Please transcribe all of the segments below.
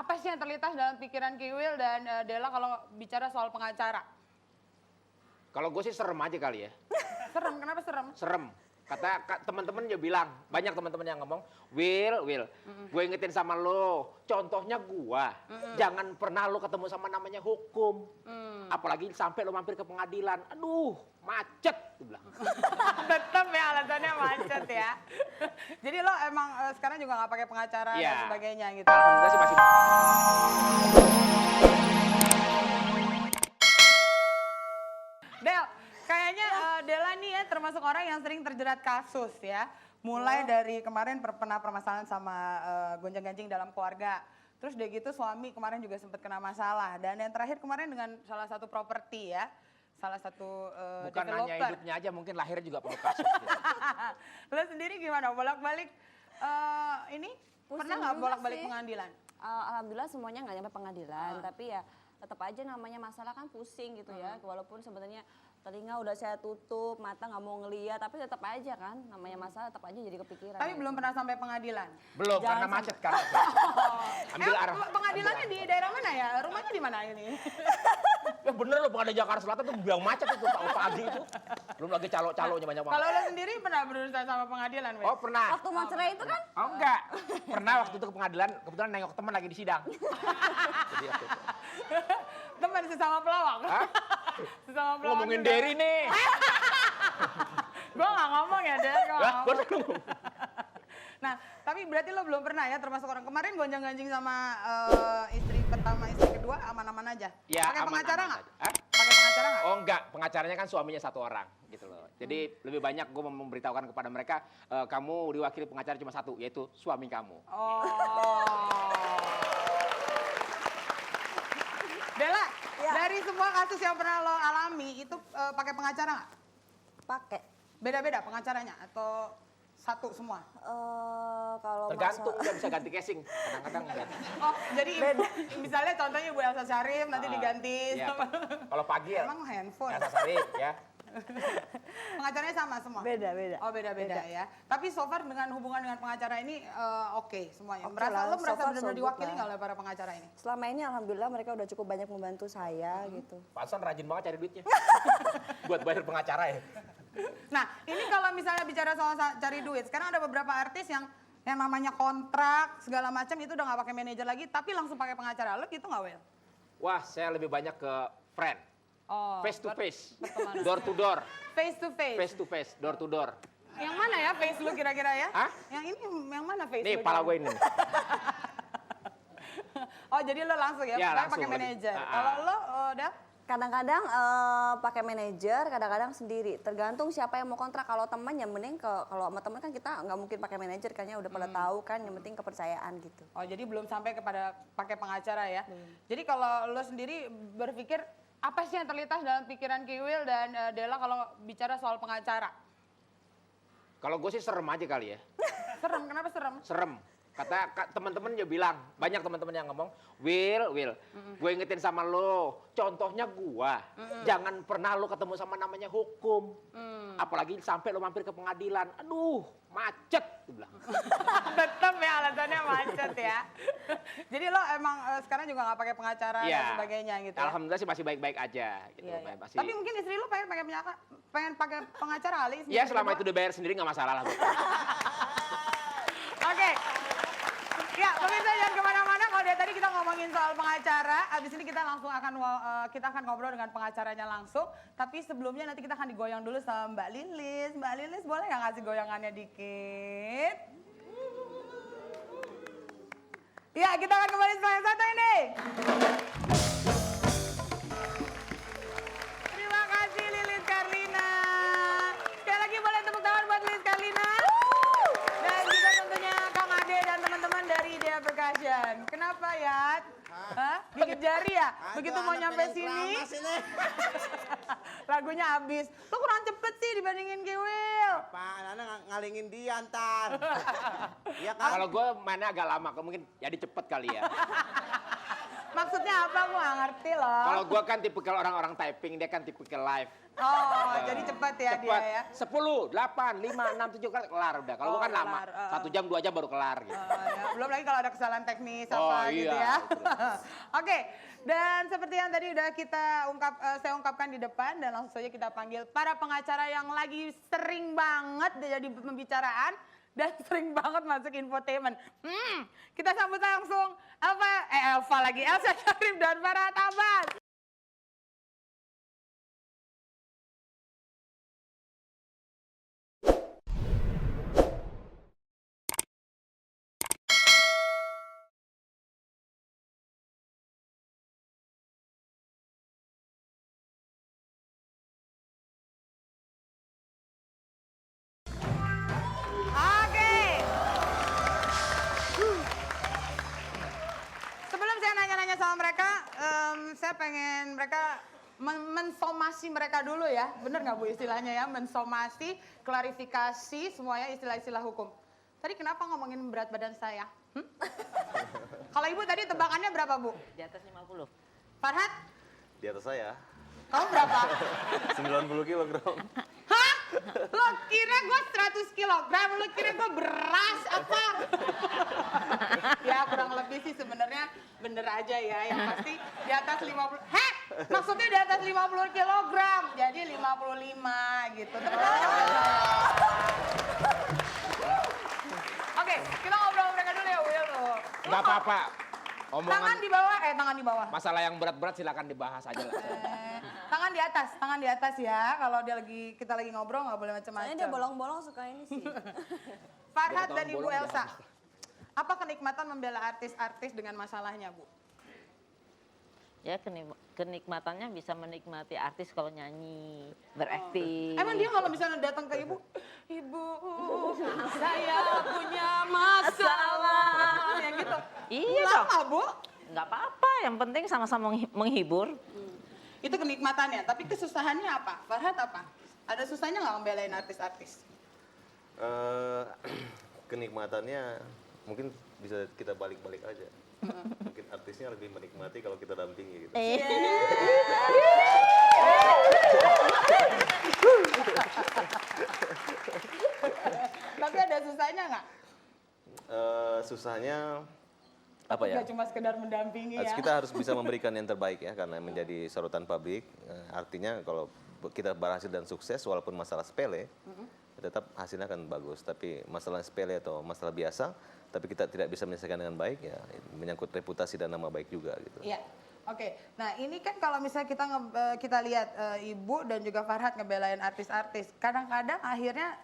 Apa sih yang terlintas dalam pikiran Kiwil dan Della kalau bicara soal pengacara? Kalau gue sih serem aja kali ya. Serem, kenapa serem? Serem. Kata teman-teman dia bilang, banyak teman-teman yang ngomong, Will, gue ingetin sama lo, contohnya gua, jangan pernah lo ketemu sama namanya hukum. Apalagi sampai lo mampir ke pengadilan, aduh macet, dia bilang. Tetap ya alasannya macet ya. Jadi lo emang sekarang juga nggak pakai pengacara dan sebagainya gitu? Alhamdulillah sih masih. Del, kayaknya Della nih ya termasuk orang yang sering terjerat kasus ya. Mulai dari kemarin pernah permasalahan sama gonjang-ganjing dalam keluarga. Terus udah gitu suami kemarin juga sempat kena masalah. Dan yang terakhir kemarin dengan salah satu properti ya. Salah satu bukan developer. hanya hidupnya aja, mungkin lahirnya juga perlu kasus. Gitu. Lo sendiri gimana? Bolak-balik ini Pusing pernah nggak juga bolak-balik sih. pengadilan? Alhamdulillah semuanya nggak nyampe pengadilan, tapi ya tetap aja namanya masalah kan pusing gitu ya. Walaupun sebenarnya telinga udah saya tutup, mata nggak mau ngeliat, tapi tetap aja kan namanya masalah tetap aja jadi kepikiran. Tapi belum pernah sampai pengadilan? Belum, Jangan karena macet kan. Ambil arah. Pengadilannya di daerah mana ya? Rumahnya di mana ini? Ya bener loh, ada Jakarta Selatan tuh biang macet itu pagi itu. Belum lagi calo-calonya banyak banget. Kalau lo sendiri pernah berurusan sama pengadilan, Wil? Oh pernah. Waktu mau cerai itu kan? Oh enggak. Pernah waktu itu ke pengadilan, kebetulan nengok teman lagi di sidang. Jadi waktu itu. Teman sesama pelawak? Hah? Sesama pelawak Ngomongin juga? Derry nih. Gue gak ngomong ya, Der. Gue Hah? gak Baru ngomong. ngomong. Nah, tapi berarti lo belum pernah ya, termasuk orang kemarin gonjang-ganjing sama istri pertama, istri kedua, aman-aman aja? Ya, Pakai pengacara nggak? Hah? Pakai pengacara nggak? Oh enggak, pengacaranya kan suaminya satu orang gitu loh. Jadi lebih banyak gue memberitahukan kepada mereka, kamu diwakili pengacara cuma satu, yaitu suami kamu. Oh. Della, Ya. dari semua kasus yang pernah lo alami, itu pakai pengacara nggak? Pakai. Beda-beda pengacaranya atau satu semua? Kalau Tergantung, masalah- udah bisa ganti casing. Kadang-kadang enggak. Oh, jadi misalnya contohnya Ibu Elsa Syarif nanti diganti Iya, sama... kalau pagi ya, Emang handphone? Elsa Syarif ya. Pengacaranya sama semua? Beda-beda. Oh, beda-beda ya. Tapi so far dengan hubungan dengan pengacara ini oke semuanya. Oke lah, Lo so merasa far benar-benar so good diwakili lah. nggak oleh para pengacara ini? Selama ini alhamdulillah mereka udah cukup banyak membantu saya gitu. Pantesan rajin banget cari duitnya. Buat bayar pengacara ya. Nah, ini kalau misalnya bicara soal cari duit, sekarang ada beberapa artis yang namanya kontrak segala macam itu udah nggak pakai manajer lagi, tapi langsung pakai pengacara. Lo gitu nggak, Will? Wah, saya lebih banyak ke friend. Oh, Face to face, berteman. door to door, Face to face. face to face, door to door. Yang mana ya face lu kira-kira ya? Hah? Yang ini yang mana face Nih, lu? pala gue ini. Oh, jadi lo langsung ya, Ya, pokoknya langsung pakai lebih. manajer. Ah, ah. Kalau lo udah Kadang-kadang pakai manajer, kadang-kadang sendiri. Tergantung siapa yang mau kontrak. Kalau teman ya mending kalau sama teman kan kita nggak mungkin pakai manajer, kayaknya udah pada tahu kan. Yang penting kepercayaan gitu. Oh, jadi belum sampai kepada pakai pengacara ya. Jadi kalau lo sendiri berpikir apa sih yang terlintas dalam pikiran Kiwil dan Della kalau bicara soal pengacara? Kalau gue sih serem aja kali ya. Serem, kenapa serem? Serem. Kata teman-teman dia bilang, banyak teman-teman yang ngomong, Will, gue ingetin sama lo, contohnya gua, jangan pernah lo ketemu sama namanya hukum. Apalagi sampai lo mampir ke pengadilan, aduh macet, dia bilang. Tetap ya alasannya macet ya. Jadi lo emang sekarang juga nggak pakai pengacara dan Iya. sebagainya gitu ya? Alhamdulillah sih masih baik-baik aja. Gitu. Iya, iya. Masih, Tapi mungkin istri lu pengen pakai pengacara kali. ya selama itu dibayar sendiri nggak masalah lah. Oke. Ya, pemirsa jangan kemana-mana. Kalau dari tadi kita ngomongin soal pengacara, abis ini kita langsung akan ngobrol dengan pengacaranya langsung. Tapi sebelumnya nanti kita akan digoyang dulu sama Mbak Lilis. Mbak Lilis boleh nggak ngasih goyangannya dikit? Ya, kita akan kembali setelah yang satu ini. Terima kasih Lilis Karlina. Sekali lagi boleh tepuk tangan buat Lilis Karlina. Dan juga tentunya Kang Ade dan teman-teman dari Idea Percussion. Kenapa ya? Hah? Gigit jari ya? Begitu mau nyampe sini, lagunya habis. Lu kurang cepet sih dibandingin Kiwil. Apaan, Anda ngalingin dia ntar. Iya kan? Kalau gue mainnya agak lama, mungkin jadi cepet kali ya. Maksudnya apa? Aku nggak ngerti loh. Kalau gua kan tipikal orang-orang typing, dia kan tipikal live. Oh, jadi cepat ya dia Cepat. ya. 10, 8, 5, 6, 7 kali kelar udah. Kalau Oh, gua kan lama. kelar, 1 jam, 2 jam baru kelar gitu. Ya. Belum lagi kalau ada kesalahan teknis Oh, apa gitu iya, ya. betul. Oke, dan seperti yang tadi udah saya ungkapkan di depan dan langsung saja kita panggil para pengacara yang lagi sering banget jadi pembicaraan dan sering banget masuk infotainment. Kita sambut langsung Elsa Syarif dan Farhat Abbas. Oke. Sebelum saya nanya-nanya sama mereka, saya pengen mereka mensomasi mereka dulu ya. Bener nggak Bu istilahnya ya? Mensomasi, klarifikasi semuanya istilah-istilah hukum. Tadi kenapa ngomongin berat badan saya? Kalau Ibu tadi tebakannya berapa Bu? Di atas 50. Farhat, Di atas saya, kamu berapa? 90 kilogram. Hah? Lo kira gue 100 kilogram? Lo kira gue beras apa? Ya kurang lebih sih sebenarnya bener aja ya. Yang pasti di atas 50. Heh? Maksudnya di atas 50 kilogram. Jadi 55 gitu. Tepuk tangan buat saya. Oke, kita ngobrol mereka dulu ya Will tuh. Nggak apa-apa. Tangan Omongan di bawah, tangan di bawah. masalah yang berat-berat silakan dibahas aja lah. Tangan di atas ya. Kalau kita lagi ngobrol nggak boleh macam-macam. Soalnya dia bolong-bolong suka ini sih. Farhat Dia dan Ibu bolong-bolong Elsa, apa kenikmatan membela artis-artis dengan masalahnya Bu? Ya kenikmatannya bisa menikmati artis kalau nyanyi, berakting. Emang dia kalau misalnya datang ke Ibu, Ibu, saya punya masalah, yang gitu. Iya Lama Bu? Nggak apa-apa, yang penting sama-sama menghibur. Itu kenikmatannya, tapi kesusahannya apa? Farhat apa? Ada susahnya nggak membelain artis-artis? Kenikmatannya mungkin bisa kita balik-balik aja. Mungkin artisnya lebih menikmati kalau kita dampingi gitu. Tapi ada susahnya nggak? Susahnya apa ya? Nggak cuma sekedar mendampingi ya? Kita harus bisa memberikan yang terbaik ya, karena menjadi sorotan publik. Artinya kalau kita berhasil dan sukses, walaupun masalah sepele, tetap hasilnya akan bagus. Tapi masalah sepele atau masalah biasa, tapi kita tidak bisa menyelesaikan dengan baik, ya menyangkut reputasi dan nama baik juga gitu. Iya. Oke, nah ini kan kalau misalnya kita lihat Ibu dan juga Farhat ngebelain artis-artis, kadang-kadang akhirnya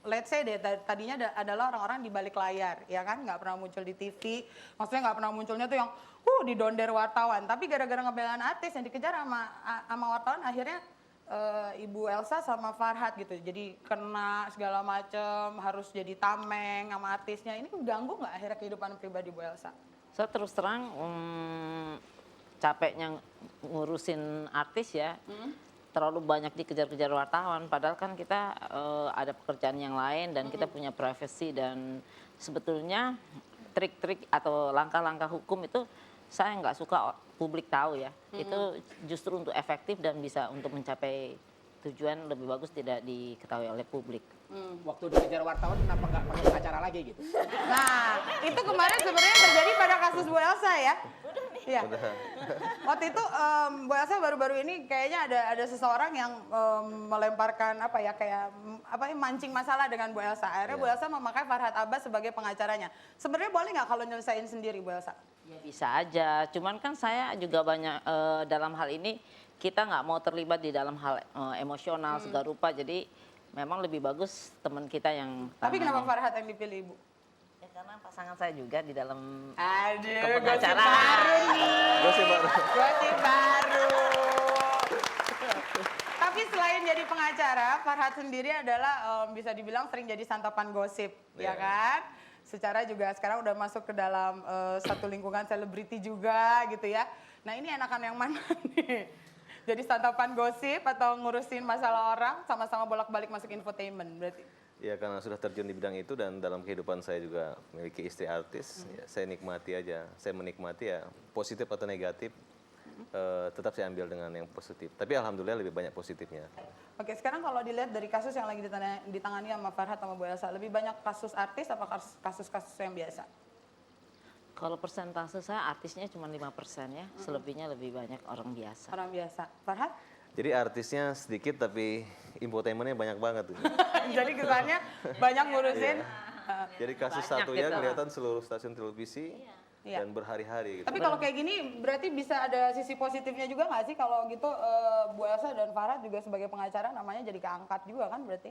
let's say deh tadinya adalah orang-orang di balik layar, ya kan, nggak pernah muncul di TV, maksudnya nggak pernah munculnya tuh yang didonder wartawan, tapi gara-gara ngebelain artis yang dikejar sama wartawan akhirnya Ibu Elsa sama Farhat gitu, jadi kena segala macem, harus jadi tameng sama artisnya, ini ganggu nggak akhirnya kehidupan pribadi Bu Elsa? Saya terus terang capeknya ngurusin artis ya. Terlalu banyak dikejar-kejar wartawan, padahal kan kita ada pekerjaan yang lain dan kita punya privacy, dan sebetulnya trik-trik atau langkah-langkah hukum itu saya nggak suka publik tahu ya. Itu justru untuk efektif dan bisa untuk mencapai tujuan lebih bagus tidak diketahui oleh publik. Waktu dikejar wartawan kenapa nggak pakai pengacara lagi gitu? Nah, itu kemarin sebenarnya terjadi pada kasus Bu Elsa ya. Iya. Waktu itu Bu Elsa baru-baru ini kayaknya ada seseorang yang melemparkan mancing masalah dengan Bu Elsa. Akhirnya Bu Elsa memakai Farhat Abbas sebagai pengacaranya. Sebenarnya boleh nggak kalau nyelesain sendiri Bu Elsa? Ya bisa aja, cuman kan saya juga banyak dalam hal ini kita nggak mau terlibat di dalam hal emosional segala rupa, jadi memang lebih bagus teman kita yang Tapi kenapa tangani. Farhat yang dipilih Ibu? Ya, karena pasangan saya juga di dalam Aduh, gosip kepengacaraan. baru nih. Gosip baru. Gosip baru. Tapi selain jadi pengacara, Farhat sendiri adalah bisa dibilang sering jadi santapan gosip, ya Iya. kan? Secara juga sekarang udah masuk ke dalam satu lingkungan selebriti juga gitu ya. Nah ini enakan yang mana nih? Jadi santapan gosip atau ngurusin masalah orang, sama-sama bolak-balik masuk infotainment berarti? Ya karena sudah terjun di bidang itu dan dalam kehidupan saya juga memiliki istri artis, ya, saya nikmati aja. Saya menikmati ya positif atau negatif, tetap saya ambil dengan yang positif. Tapi alhamdulillah lebih banyak positifnya. Oke, sekarang kalau dilihat dari kasus yang lagi ditangani sama Farhat sama Bu Elsa, lebih banyak kasus artis apa kasus-kasus yang biasa? Kalau persentase saya artisnya cuma 5% ya, selebihnya lebih banyak orang biasa. Orang biasa. Farhat? Jadi artisnya sedikit tapi infotainmentnya banyak banget. Jadi kesannya banyak ngurusin. Jadi kasus Banyak satu ya gitu. kelihatan seluruh stasiun televisi Iya. dan berhari-hari gitu. Tapi kalau kayak gini berarti bisa ada sisi positifnya juga nggak sih kalau gitu Bu Elsa dan Farhat juga sebagai pengacara namanya jadi keangkat juga kan berarti?